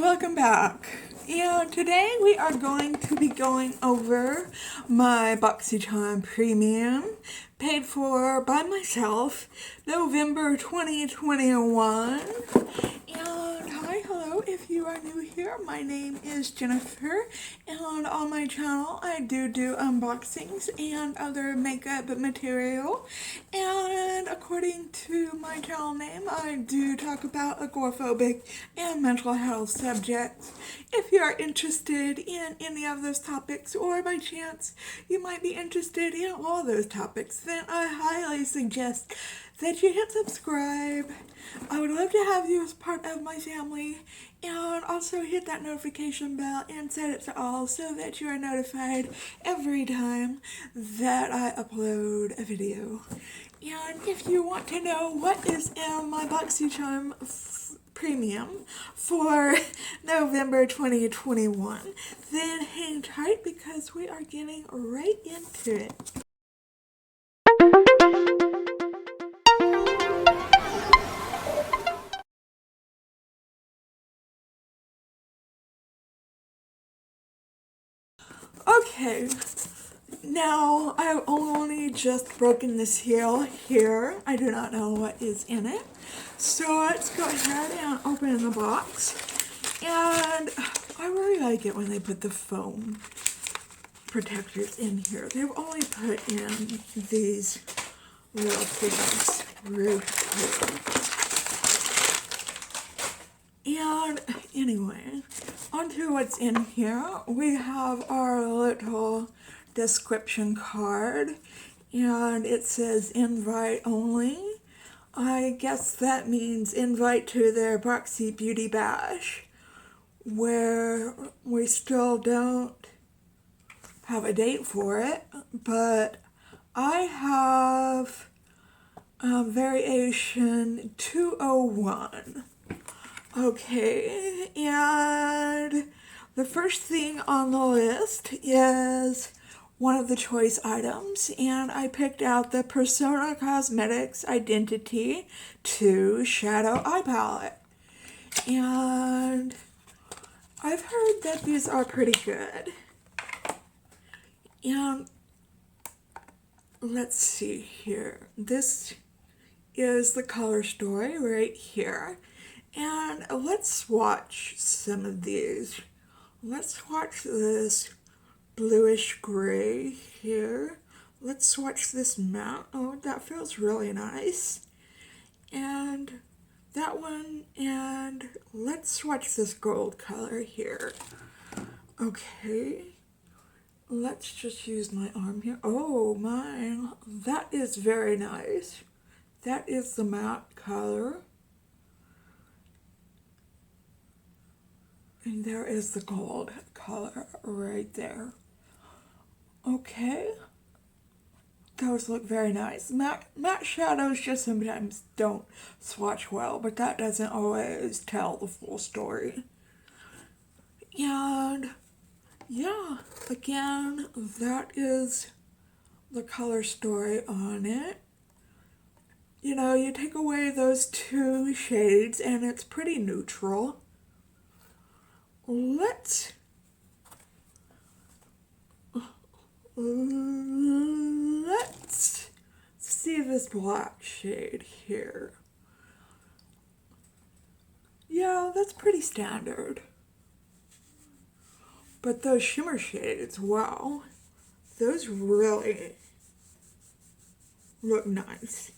welcome back. And today we are going to be going over my BoxyCharm Premium, paid for by myself, November 2021. And hi, hello, if you are new here, my name is Jennifer, and on my channel I do unboxings and other makeup material, and according to my channel name, I do talk about agoraphobic and mental health subjects. If you are interested in any of those topics, or by chance you might be interested in all those topics, then I highly suggest that you hit subscribe. I would love to have you as part of my family, and also hit that notification bell and set it to all so that you are notified every time that I upload a video. And if you want to know what is in my BoxyCharm Premium for November 2021, then hang tight because we are getting right into it. Okay, now I've only just broken the seal here. I do not know what is in it. So let's go ahead and open the box. And I really like it when they put the foam protectors in here. They've only put in these little things right here. And anyway, onto what's in here. We have our little description card, and it says invite only. I guess that means invite to their Boxy Beauty Bash, where we still don't have a date for it, but I have variation 201. Okay, and the first thing on the list is one of the choice items, and I picked out the Persona Cosmetics Identity 2 Shadow Eye Palette. And I've heard that these are pretty good. And let's see here. This is the color story right here. And let's swatch some of these. Let's swatch this bluish gray here. Let's swatch this matte. Oh, that feels really nice. And that one, and let's swatch this gold color here. Okay, let's just use my arm here. Oh my, that is very nice. That is the matte color. And there is the gold color right there. Okay, those look very nice. Matte shadows just sometimes don't swatch well, but that doesn't always tell the full story. And yeah, again, that is the color story on it. You know, you take away those two shades and it's pretty neutral. Let's see this black shade here. Yeah, that's pretty standard. But those shimmer shades, wow, those really look nice.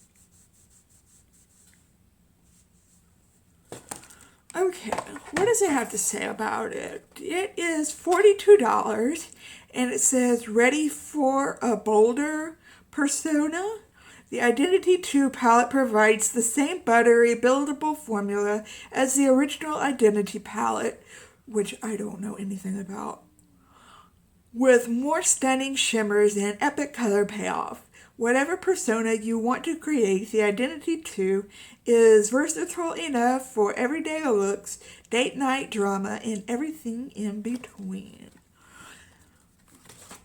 Okay, what does it have to say about it? It is $42, and it says ready for a bolder persona. The Identity 2 palette provides the same buttery, buildable formula as the original Identity palette, which I don't know anything about, with more stunning shimmers and epic color payoff. Whatever persona you want to create, the Identity 2 is versatile enough for everyday looks, date night drama, and everything in between.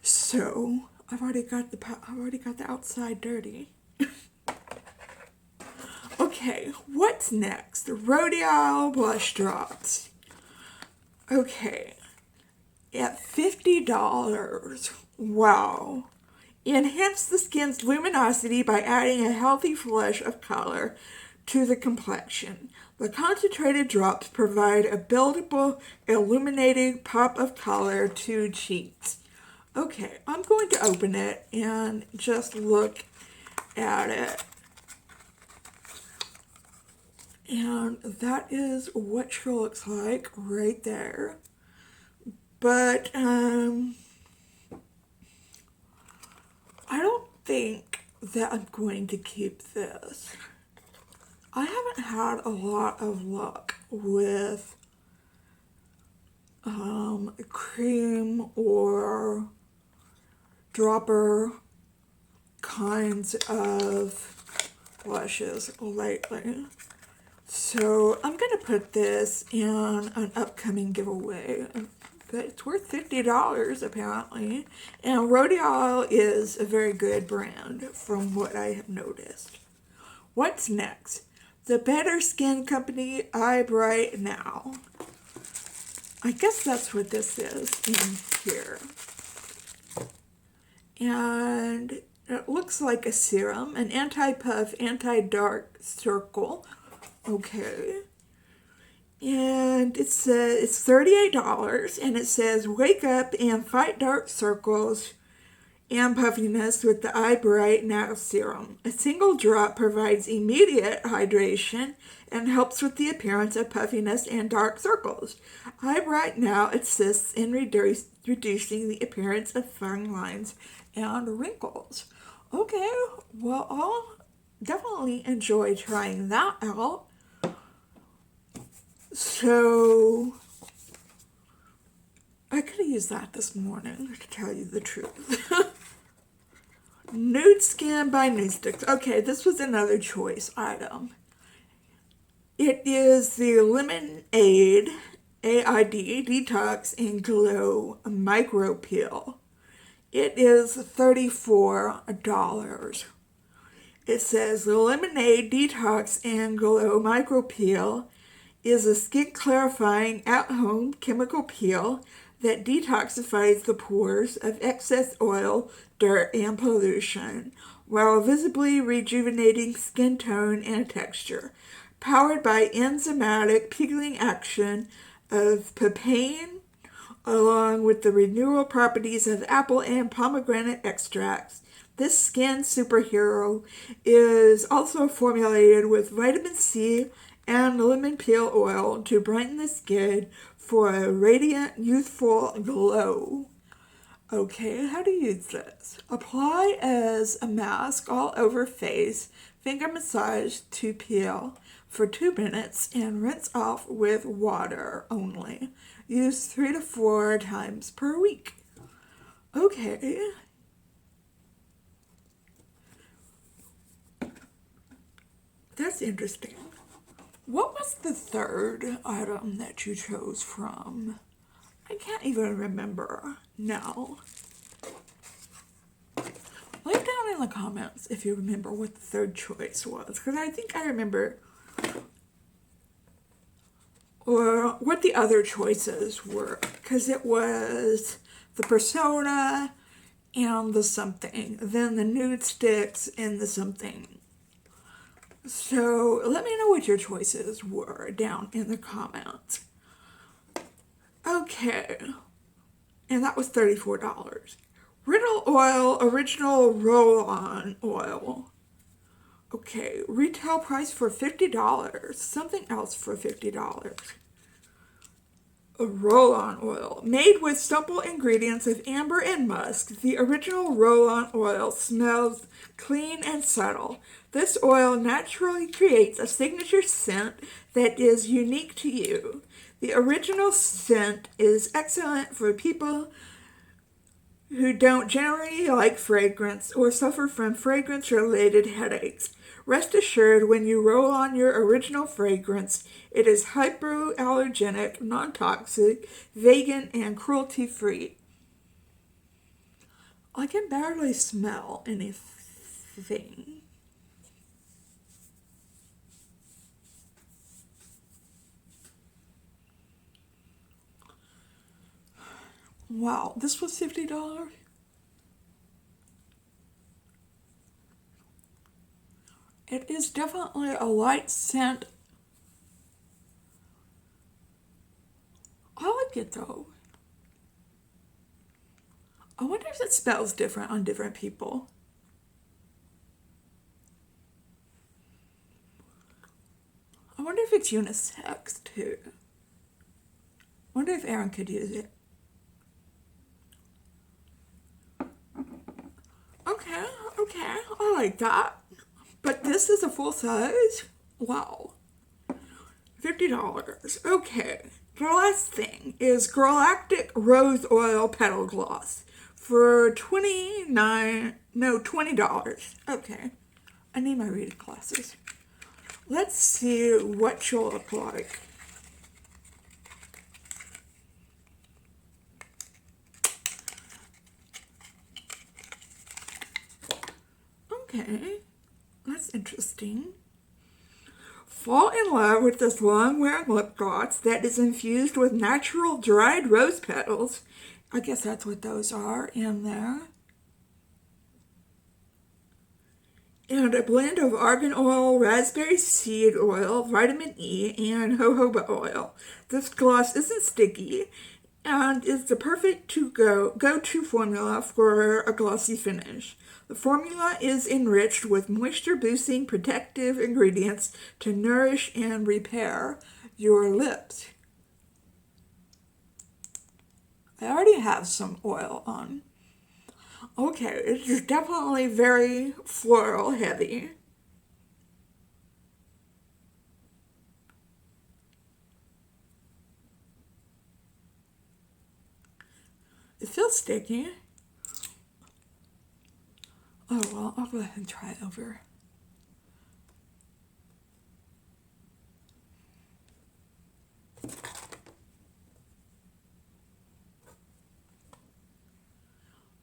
So, I've already got the outside dirty. Okay, what's next? Rhodial blush drops. Okay, at $50. Wow. Enhance the skin's luminosity by adding a healthy flush of color to the complexion. The concentrated drops provide a buildable, illuminating pop of color to cheeks. Okay, I'm going to open it and just look at it. And that is what she looks like right there. But I don't think that I'm going to keep this. I haven't had a lot of luck with cream or dropper kinds of blushes lately. So I'm going to put this in an upcoming giveaway. It's worth $50 apparently. And Rhodial is a very good brand from what I have noticed. What's next? The Better Skin Company Eye Bright Now. I guess that's what this is in here. And it looks like a serum, an anti-puff, anti-dark circle. Okay. And it says it's $38, and it says wake up and fight dark circles and puffiness with the Eye Bright Now Serum. A single drop provides immediate hydration and helps with the appearance of puffiness and dark circles. Eye Bright Now assists in reducing the appearance of fine lines and wrinkles. Okay, well, I'll definitely enjoy trying that out. So, I could have used that this morning, to tell you the truth. Nude Skin by Nudestix. Okay, this was another choice item. It is the Lemonade AID Detox and Glow Micro Peel. It is $34. It says the Lemonade Detox and Glow Micro Peel is a skin clarifying at-home chemical peel that detoxifies the pores of excess oil, dirt, and pollution, while visibly rejuvenating skin tone and texture. Powered by enzymatic peeling action of papain, along with the renewal properties of apple and pomegranate extracts, this skin superhero is also formulated with vitamin C and lemon peel oil to brighten the skin for a radiant, youthful glow. Okay, how to use this? Apply as a mask all over face, finger massage to peel for 2 minutes, and rinse off with water only. Use 3 to 4 times per week. Okay. That's interesting. What was the third item that you chose from? I can't even remember now. Leave down in the comments if you remember what the third choice was, because I think I remember, or what the other choices were, because it was the Persona and the something, then the Nude Sticks and the something. So let me know what your choices were down in the comments. Okay, and that was $34. Riddle Oil Original Roll-On Oil. Okay, retail price for $50. Something else for $50. A roll-on oil. Made with simple ingredients of amber and musk, the original roll-on oil smells clean and subtle. This oil naturally creates a signature scent that is unique to you. The original scent is excellent for people who don't generally like fragrance or suffer from fragrance-related headaches. Rest assured, when you roll on your original fragrance, it is hypoallergenic, non-toxic, vegan, and cruelty-free. I can barely smell anything. Wow, this was $50. It is definitely a light scent. I like it though. I wonder if it smells different on different people. I wonder if it's unisex too. I wonder if Aaron could use it. Okay, I like that. But this is a full size. Wow. $50. Okay. The last thing is Galactic Rose Oil Petal Gloss for $20. Okay. I need my reading glasses. Let's see what she'll look like. Okay. That's interesting. Fall in love with this long-wearing lip gloss that is infused with natural dried rose petals. I guess that's what those are in there. And a blend of argan oil, raspberry seed oil, vitamin E, and jojoba oil. This gloss isn't sticky and is the perfect go-to formula for a glossy finish. The formula is enriched with moisture-boosting protective ingredients to nourish and repair your lips. I already have some oil on. Okay, it's definitely very floral heavy. It feels sticky. Oh, well, I'll go ahead and try it over.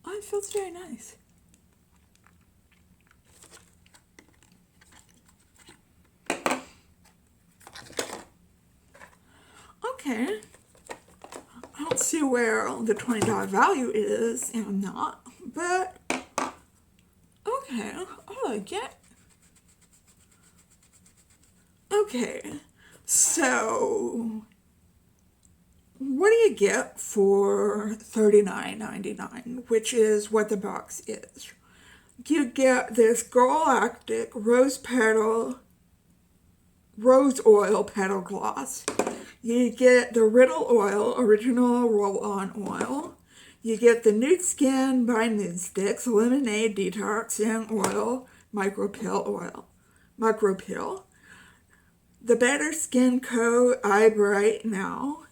Oh, it feels very nice. Okay. I don't see where the $20 value is, and I'm not, but okay, I like it. Okay, so what do you get for $39.99, which is what the box is? You get this Galactic Rose Oil Petal Gloss. You get the Riddle Oil Original Roll-On Oil. You get the Nude Skin by Nude Sticks Lemonade Detox and Oil Micropill. The Better Skin Co. Eye Bright Now.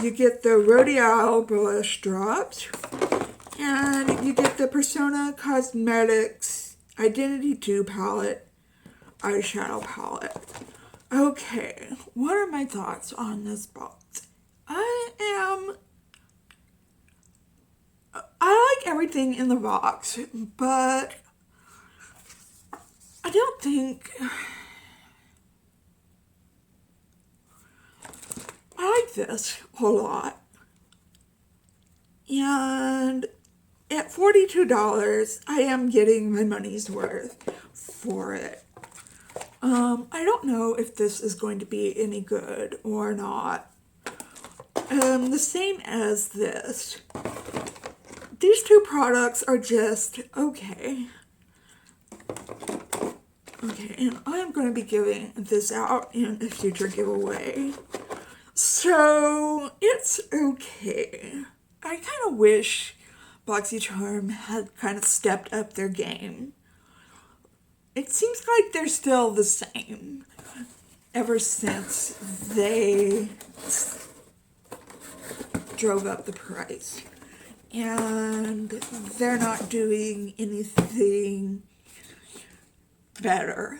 You get the Rhodial Blush Drops. And you get the Persona Cosmetics Identity 2 Palette Eyeshadow Palette. Okay, what are my thoughts on this box? I like everything in the box, but I don't think I like this a whole lot. And at $42, I am getting my money's worth for it. I don't know if this is going to be any good or not. The same as this. These two products are just okay. Okay, and I'm going to be giving this out in a future giveaway. So, it's okay. I kind of wish BoxyCharm had kind of stepped up their game. It seems like they're still the same ever since they drove up the price. And they're not doing anything better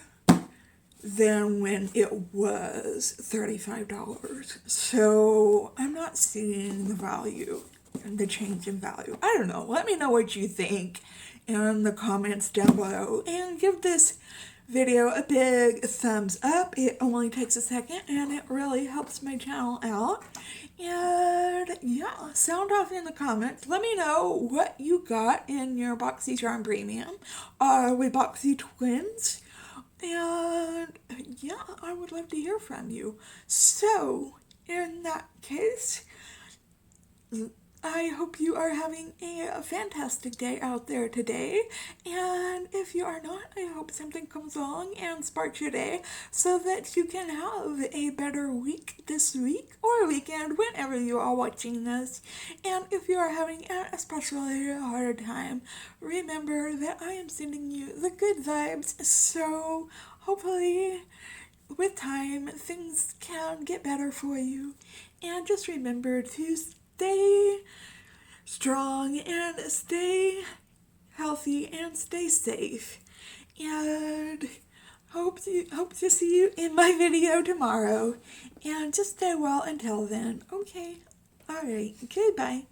than when it was $35. So I'm not seeing the value and the change in value. I don't know. Let me know what you think in the comments down below, and give this video a big thumbs up. It only takes a second and it really helps my channel out. And yeah, sound off in the comments. Let me know what you got in your BoxyCharm Premium. Are we Boxy twins? And yeah, I would love to hear from you. So, in that case, I hope you are having a fantastic day out there today. And if you are not, I hope something comes along and sparks your day so that you can have a better week this week or weekend whenever you are watching this. And if you are having an especially hard time, remember that I am sending you the good vibes. So hopefully with time things can get better for you. And just remember to stay strong and stay healthy and stay safe. And hope to see you in my video tomorrow. And just stay well until then. Okay. Alright. Goodbye.